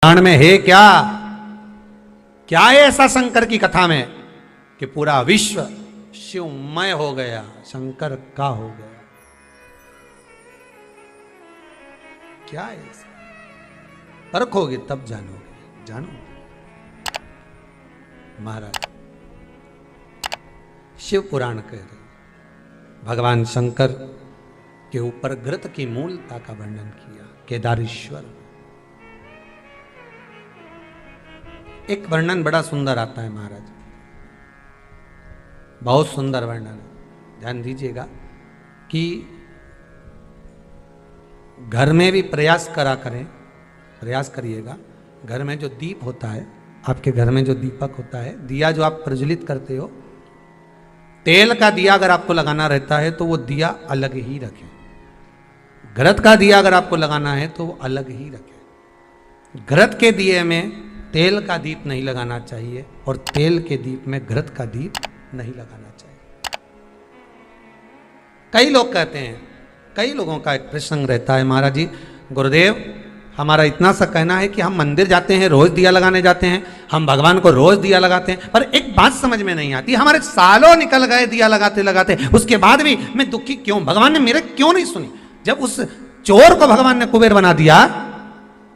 पुराण में है क्या, क्या है ऐसा शंकर की कथा में कि पूरा विश्व शिवमय हो गया, शंकर का हो गया? क्या है ऐसा? परखोगे तब जानोगे। जानो महाराज, शिव पुराण कह रहे भगवान शंकर के ऊपर घृत की मूलता का वर्णन किया। केदारेश्वर एक वर्णन बड़ा सुंदर आता है महाराज, बहुत सुंदर वर्णन है। ध्यान दीजिएगा कि घर में भी प्रयास करा करें, प्रयास करिएगा। घर में जो दीप होता है, आपके घर में जो दीपक होता है, दिया जो आप प्रज्वलित करते हो, तेल का दिया अगर आपको लगाना रहता है तो वो दिया अलग ही रखें। घृत का दिया अगर आपको लगाना है तो वो अलग ही रखें। घृत के दिए में तेल का दीप नहीं लगाना चाहिए और तेल के दीप में घृत का दीप नहीं लगाना चाहिए। कई लोग कहते हैं, कई लोगों का एक प्रसंग रहता है, महाराज जी गुरुदेव हमारा इतना सा कहना है कि हम मंदिर जाते हैं, रोज दिया लगाने जाते हैं, हम भगवान को रोज दिया लगाते हैं, पर एक बात समझ में नहीं आती, हमारे सालों निकल गए दिया लगाते लगाते, उसके बाद भी मैं दुखी क्यों? भगवान ने मेरे क्यों नहीं सुनी? जब उस चोर को भगवान ने कुबेर बना दिया,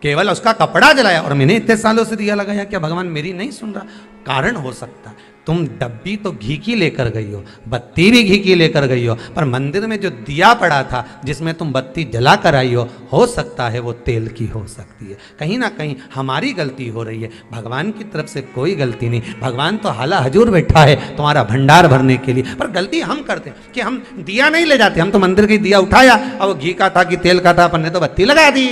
केवल उसका कपड़ा जलाया, और मैंने इतने सालों से दिया लगाया, क्या भगवान मेरी नहीं सुन रहा? कारण हो सकता है तुम डब्बी तो घी की लेकर गई हो, बत्ती भी घी की लेकर गई हो, पर मंदिर में जो दिया पड़ा था जिसमें तुम बत्ती जला कर आई हो सकता है वो तेल की हो सकती है। कहीं ना कहीं हमारी गलती हो रही है, भगवान की तरफ से कोई गलती नहीं। भगवान तो हाला हजूर बैठा है तुम्हारा भंडार भरने के लिए, पर गलती हम करते हैं कि हम दिया नहीं ले जाते। हम तो मंदिर का दिया उठाया और वो घी का था कि तेल का था, अपन ने तो बत्ती लगा दी,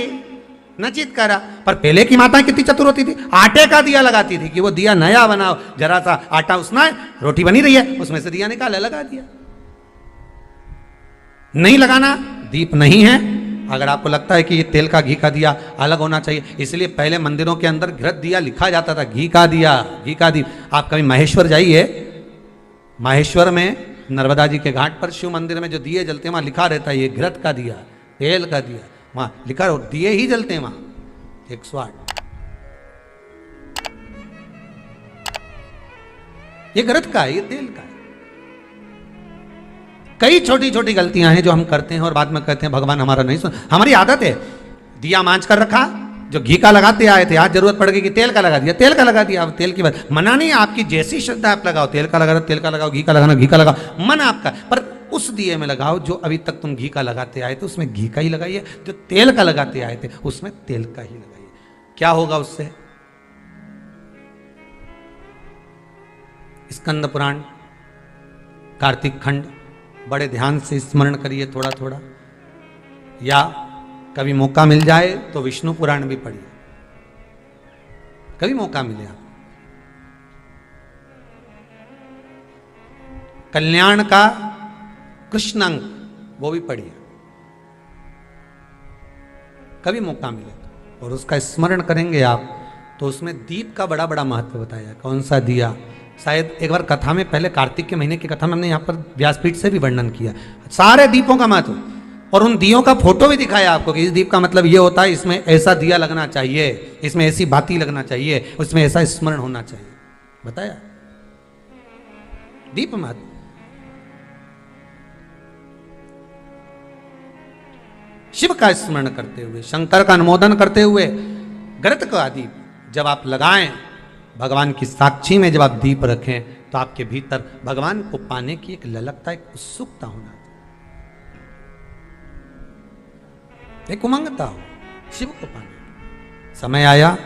नचित करा। पर पहले की माताएं कितनी चतुर होती थी, आटे का दिया लगाती थी कि वो दिया नया बनाओ, जरा सा आटा उसना है, रोटी बनी रही है, उसमें से दिया निकाला लगा दिया। नहीं लगाना, दीप नहीं है। अगर आपको लगता है कि ये तेल का घी का दिया अलग होना चाहिए, इसलिए पहले मंदिरों के अंदर घृत दिया लिखा जाता था, घी का दिया, घी का दीप। आप कभी महेश्वर जाइए, महेश्वर में नर्मदा जी के घाट पर शिव मंदिर में जो दिए जलते हैं वहां लिखा रहता है ये घृत का दिया, तेल का दिया, वहां लिखा हो, दिए ही जलते हैं वहां 108। ये घृत का है, ये तेल का है। कई छोटी छोटी गलतियां हैं जो हम करते हैं और बाद में कहते हैं भगवान हमारा नहीं सुन। हमारी आदत है, दिया मांझ कर रखा, जो घी का लगाते आए थे, आज जरूरत पड़ गई कि तेल का लगा दिया, तेल का लगा दिया। अब तेल की बात मना नहीं, आपकी जैसी श्रद्धा आप लगाओ, तेल का लगा, तेल का लगाओ, घी का लगाना घी का लगाओ, मन आपका, पर उस दिए में लगाओ जो अभी तक तुम घी का लगाते आए थे उसमें घी का ही लगाइए, जो तेल का लगाते आए थे उसमें तेल का ही लगाइए। क्या होगा उससे? स्कंद पुराण, कार्तिक खंड बड़े ध्यान से स्मरण करिए थोड़ा थोड़ा, या कभी मौका मिल जाए तो विष्णु पुराण भी पढ़िए, कभी मौका मिले आप। कल्याण का कृष्णांक वो भी पढ़िए, कभी मौका मिले तो, और उसका स्मरण करेंगे आप तो उसमें दीप का बड़ा बड़ा महत्व बताया। कौन सा दिया, शायद एक बार कथा में, पहले कार्तिक के महीने की कथा में हमने यहाँ पर व्यासपीठ से भी वर्णन किया सारे दीपों का महत्व, और उन दियों का फोटो भी दिखाया आपको कि इस दीप का मतलब ये होता है, इसमें ऐसा दिया लगना चाहिए, इसमें ऐसी बाती लगना चाहिए, उसमें ऐसा स्मरण होना चाहिए, बताया दीप महत्व। शिव का स्मरण करते हुए, शंकर का अनुमोदन करते हुए, घृत का दीप जब आप लगाएं, भगवान की साक्षी में जब आप दीप रखें तो आपके भीतर भगवान को पाने की एक ललकता, एक उत्सुकता होना, एक उमंगता हो शिव को पाने। समय आया,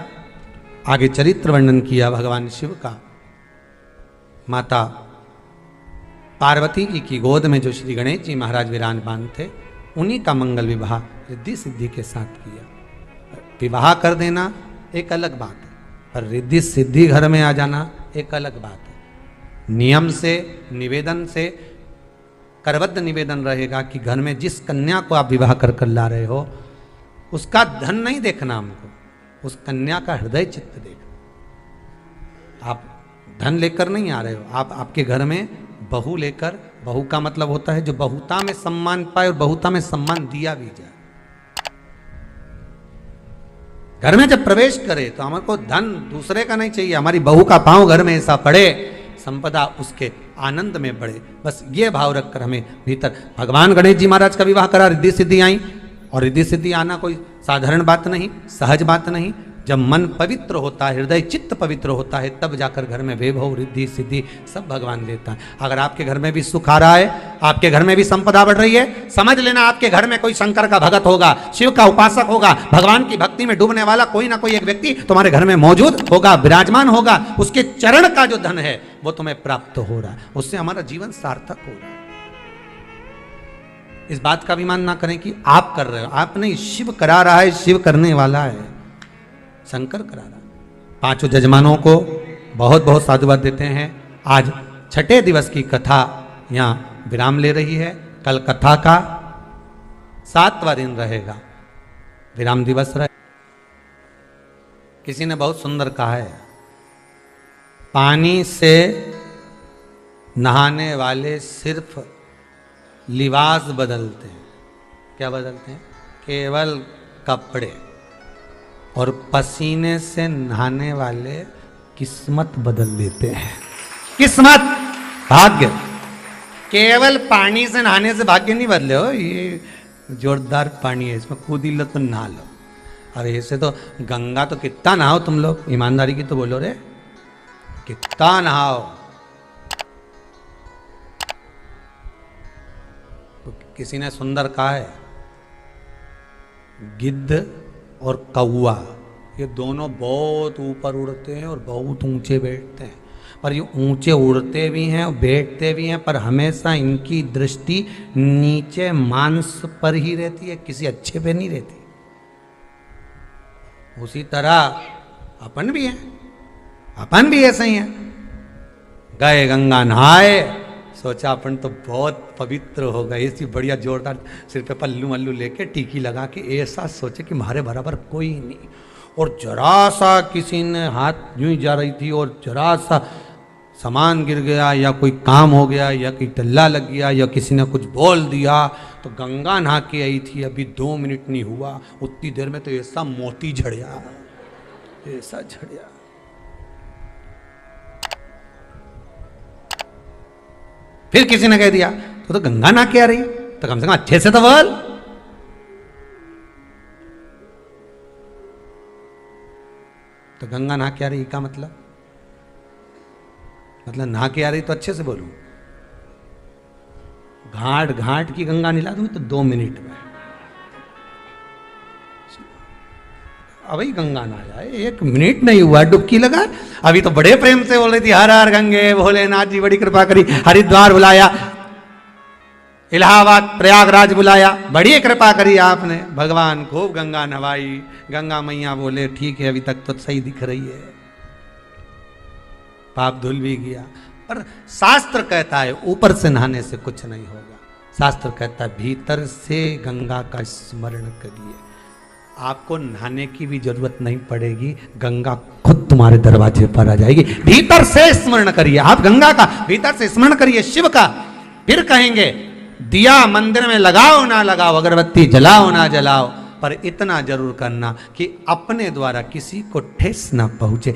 आगे चरित्र वर्णन किया भगवान शिव का। माता पार्वती जी की गोद में जो श्री गणेश जी महाराज विराजमान थे, उन्हीं का मंगल विवाह रिद्धि सिद्धि के साथ किया। विवाह कर देना एक अलग बात है, पर रिद्धि सिद्धि घर में आ जाना एक अलग बात है। नियम से, निवेदन से, करबद्ध निवेदन रहेगा कि घर में जिस कन्या को आप विवाह कर कर ला रहे हो उसका धन नहीं देखना हमको, उस कन्या का हृदय चित्त देखना। आप धन लेकर नहीं आ रहे हो, आप आपके घर में बहू लेकर, बहू का मतलब होता है जो बहुता में सम्मान पाए और बहुता में सम्मान दिया भी जाए। घर में जब प्रवेश करे तो हमारे को धन दूसरे का नहीं चाहिए, हमारी बहू का पांव घर में ऐसा पड़े, संपदा उसके आनंद में बढ़े। बस ये भाव रखकर हमें भीतर, भगवान गणेश जी महाराज का विवाह करा, रिद्धि सिद्धि आई, और रिद्धि सिद्धि आना कोई साधारण बात नहीं, सहज बात नहीं। जब मन पवित्र होता है, हृदय चित्त पवित्र होता है, तब जाकर घर में वैभव रिद्धि सिद्धि सब भगवान देता है। अगर आपके घर में भी सुख आ रहा है, आपके घर में भी संपदा बढ़ रही है, समझ लेना आपके घर में कोई शंकर का भगत होगा, शिव का उपासक होगा, भगवान की भक्ति में डूबने वाला कोई ना कोई एक व्यक्ति तुम्हारे घर में मौजूद होगा, विराजमान होगा। उसके चरण का जो धन है वो तुम्हें प्राप्त हो रहा है, उससे हमारा जीवन सार्थक हो रहा है। इस बात का अभिमान ना करें कि आप कर रहे हो, आप नहीं, शिव करा रहा है, शिव करने वाला है, शंकर करा रहा। पांचों जजमानों को बहुत बहुत साधुवाद देते हैं। आज छठे दिवस की कथा यहाँ विराम ले रही है। कल कथा का 7वां दिन रहेगा, विराम दिवस रहे। किसी ने बहुत सुंदर कहा है, पानी से नहाने वाले सिर्फ लिबास बदलते हैं। क्या बदलते हैं? केवल कपड़े। और पसीने से नहाने वाले किस्मत बदल देते हैं। किस्मत, भाग्य। केवल पानी से नहाने से भाग्य नहीं बदले हो, ये जोरदार पानी है, इसमें कूद लो तो नहा लो। अरे ऐसे तो गंगा तो कितना नहाओ तुम लोग, ईमानदारी की तो बोलो रे, कितना नहाओ। तो किसी ने सुंदर कहा है, गिद्ध और कौवा ये दोनों बहुत ऊपर उड़ते हैं और बहुत ऊंचे बैठते हैं, पर ये ऊंचे उड़ते भी हैं और बैठते भी हैं, पर हमेशा इनकी दृष्टि नीचे मांस पर ही रहती है, किसी अच्छे पे नहीं रहती। उसी तरह अपन भी हैं, अपन भी ऐसे ही हैं। गए गंगा नहाए, सोचा अपन तो बहुत पवित्र हो गए, ऐसी बढ़िया जोरदार सिर पे पल्लू मल्लू लेके टीकी लगा के, ऐसा सोचे कि हमारे बराबर कोई नहीं। और जरा सा किसी ने हाथ यूं ही जा रही थी और जरा सा सामान गिर गया या कोई काम हो गया या कोई टल्ला लग गया या किसी ने कुछ बोल दिया, तो गंगा नहा के आई थी, अभी 2 मिनट नहीं हुआ, उतनी देर में तो ऐसा मोती झड़िया, ऐसा झड़िया। फिर किसी ने कह दिया तो गंगा नहा के आ रही, तो कम से कम अच्छे से तो बोल। तो गंगा नहा के आ रही का मतलब नहा के आ रही तो अच्छे से बोलूं। घाट घाट की गंगा निला दूं तो 2 मिनट में, अभी गंगा ना जाए, 1 मिनट नहीं हुआ डुबकी लगा। अभी तो बड़े प्रेम से बोल रही थी, हर हर गंगे भोलेनाथ जी बड़ी कृपा करी, हरिद्वार बुलाया, इलाहाबाद प्रयागराज बुलाया, बड़ी कृपा करी आपने, भगवान खूब गंगा नवाई। गंगा मैया बोले ठीक है अभी तक तो सही दिख रही है, पाप धुल भी गया। पर शास्त्र कहता है ऊपर से नहाने से कुछ नहीं होगा, शास्त्र कहता है भीतर से गंगा का स्मरण करिए, आपको नहाने की भी जरूरत नहीं पड़ेगी, गंगा खुद तुम्हारे दरवाजे पर आ जाएगी। भीतर से स्मरण करिए, आप गंगा का भीतर से स्मरण करिए, शिव का। फिर कहेंगे दिया मंदिर में लगाओ ना लगाओ, अगरबत्ती जलाओ ना जलाओ, पर इतना जरूर करना कि अपने द्वारा किसी को ठेस ना पहुंचे।